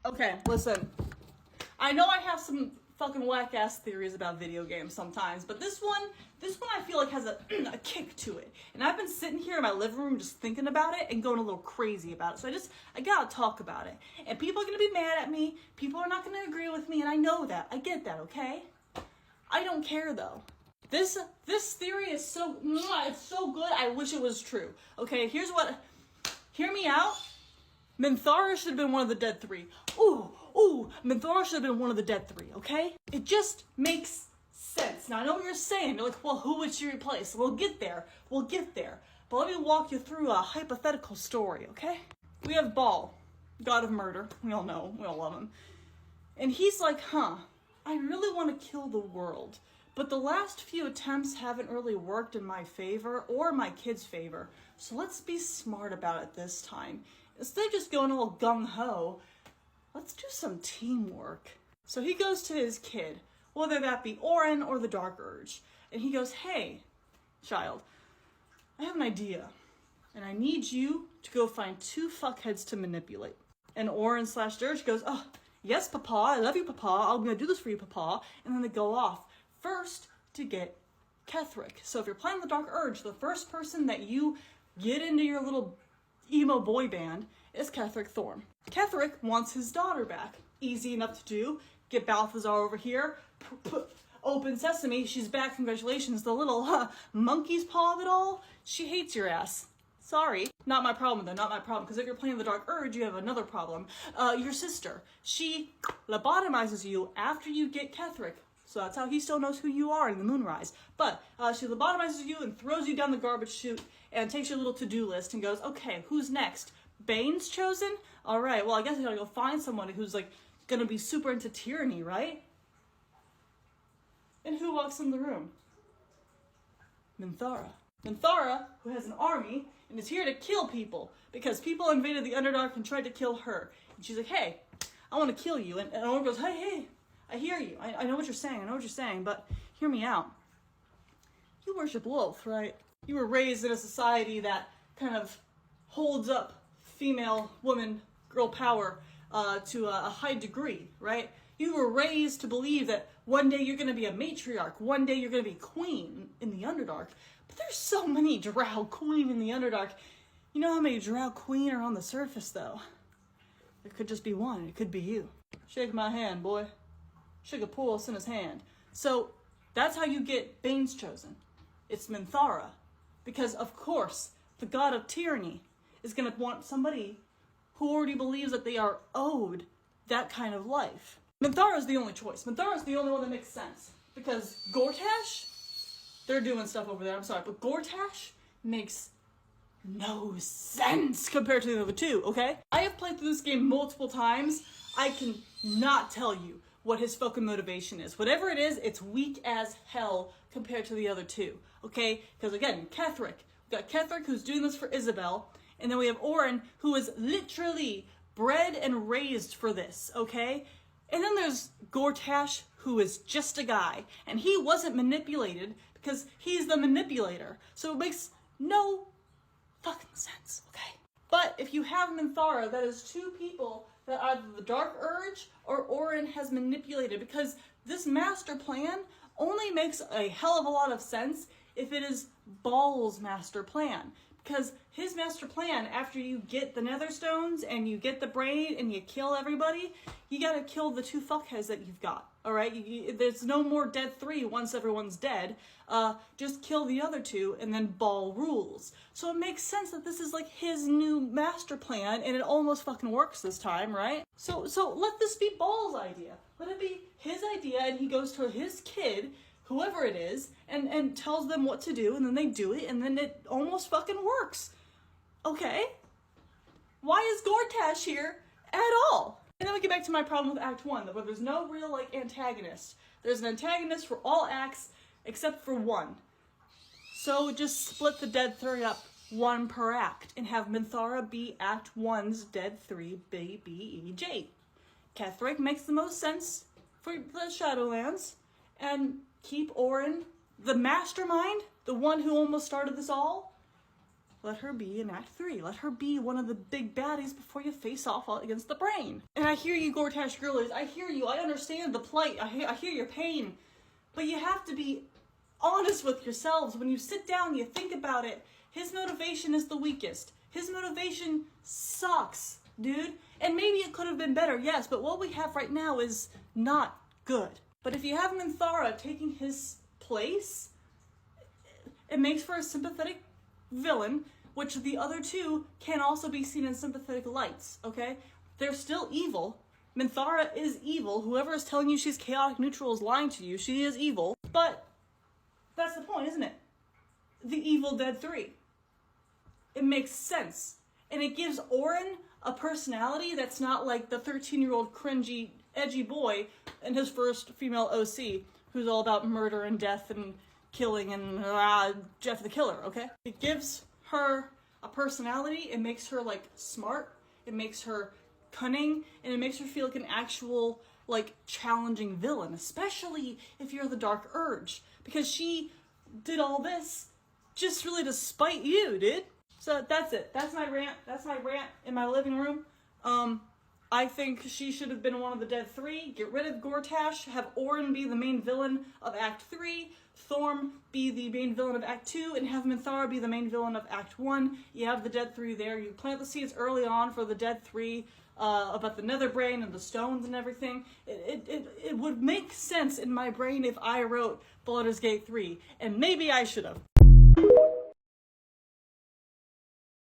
Okay, listen. I know I have some fucking whack-ass theories about video games sometimes, but this one I feel like has a kick to it. And I've been sitting here in my living room just thinking about it and going a little crazy about it. So I gotta talk about it. And people are gonna be mad at me. People are not gonna agree with me, and I know that. I get that, okay? I don't care though. This theory is it's so good, I wish it was true. Okay, hear me out. Minthara should have been one of the dead three. Ooh, Minthara should have been one of the dead three, okay? It just makes sense. Now, I know what you're saying. You're like, well, who would she replace? We'll get there. But let me walk you through a hypothetical story, okay? We have Bhaal, god of murder. We all know. We all love him. And he's like, I really want to kill the world. But the last few attempts haven't really worked in my favor or my kids' favor. So let's be smart about it this time. Instead of just going all gung-ho, let's do some teamwork. So he goes to his kid, whether that be Orin or the Dark Urge. And he goes, hey, child, I have an idea. And I need you to go find 2 fuckheads to manipulate. And Orin/Durge goes, oh, yes, Papa, I love you, Papa. I'm going to do this for you, Papa. And then they go off. First, to get Ketheric. So if you're playing the Dark Urge, the first person that you get into your little emo boy band is Ketheric Thorn. Ketheric wants his daughter back. Easy enough to do. Get Balthazar over here. Open sesame, she's back. Congratulations. The little monkey's paw of it all. She hates your ass. Sorry. Not my problem though, not my problem. Because if you're playing the Dark Urge, you have another problem. Your sister. She lobotomizes you after you get Ketheric. So that's how he still knows who you are in the Moonrise. But she lobotomizes you and throws you down the garbage chute and takes your little to-do list and goes, okay, who's next? Bane's chosen? All right, well, I guess I gotta go find someone who's, like, gonna be super into tyranny, right? And who walks in the room? Minthara. Minthara, who has an army and is here to kill people because people invaded the Underdark and tried to kill her. And she's like, hey, I want to kill you. And Orin goes, hey, I hear you. I know what you're saying, but hear me out. You worship Lilith, right? You were raised in a society that kind of holds up female, woman, girl power to a high degree, right? You were raised to believe that one day you're going to be a matriarch, one day you're going to be queen in the Underdark. But there's so many drow queen in the Underdark. You know how many drow queen are on the surface, though? There could just be one. It could be you. Shake my hand, boy. Shake a pulse in his hand. So that's how you get Bane's chosen. It's Minthara. Because, of course, the god of tyranny is going to want somebody who already believes that they are owed that kind of life. Minthara is the only choice. Minthara is the only one that makes sense. Because Gortash, they're doing stuff over there, I'm sorry, but Gortash makes no sense compared to the other two, okay? I have played through this game multiple times. I can not tell you what his fucking motivation is. Whatever it is, it's weak as hell compared to the other two, okay? Because again, Ketheric. We've got Ketheric who's doing this for Isabel, and then we have Orin who is literally bred and raised for this, okay? And then there's Gortash who is just a guy, and he wasn't manipulated because he's the manipulator. So it makes no fucking sense, okay? But if you have Minthara, that is 2 people that either the Dark Urge or Orin has manipulated, because this master plan only makes a hell of a lot of sense if it is Bhaal's master plan. Because his master plan, after you get the Netherstones and you get the brain and you kill everybody, you gotta kill the 2 fuckheads that you've got, alright? There's no more dead 3 once everyone's dead. Just kill the other 2 and then Bhaal rules. So it makes sense that this is like his new master plan, and it almost fucking works this time, right? So let this be Bhaal's idea. Let it be his idea, and he goes to his kid, whoever it is, and tells them what to do, and then they do it, and then it almost fucking works. Okay? Why is Gortash here at all? And then we get back to my problem with Act 1, where there's no real, antagonist. There's an antagonist for all acts except for 1. So just split the dead 3 up, 1 per act, and have Minthara be Act 1's dead 3 BBEG. Ketheric makes the most sense for the Shadowlands, and keep Orin, the mastermind, the one who almost started this all, let her be in Act 3. Let her be one of the big baddies before you face off against the Brain. And I hear you, Gortash Girlers. I hear you. I understand the plight. I hear your pain. But you have to be honest with yourselves. When you sit down, you think about it. His motivation is the weakest. His motivation sucks, dude. And maybe it could have been better, yes, but what we have right now is not good. But if you have Minthara taking his place, it makes for a sympathetic villain, which the other two can also be seen in sympathetic lights, okay? They're still evil. Minthara is evil. Whoever is telling you she's chaotic neutral is lying to you. She is evil. But that's the point, isn't it? The Evil Dead 3. It makes sense. And it gives Orin a personality that's not like the 13-year-old cringy, edgy boy in his first female OC, who's all about murder and death and killing and Jeff the Killer, okay? It gives her a personality. It makes her, like, smart. It makes her cunning. And it makes her feel like an actual, like, challenging villain, especially if you're the Dark Urge. Because she did all this just really to spite you, dude. So that's it. That's my rant. That's my rant in my living room. I think she should have been one of the Dead 3. Get rid of Gortash. Have Orin be the main villain of Act 3. Thorm be the main villain of Act 2. And have Minthara be the main villain of Act 1. You have the Dead 3 there. You plant the seeds early on for the Dead 3 about the Nether Brain and the stones and everything. It would make sense in my brain if I wrote Baldur's Gate 3. And maybe I should have.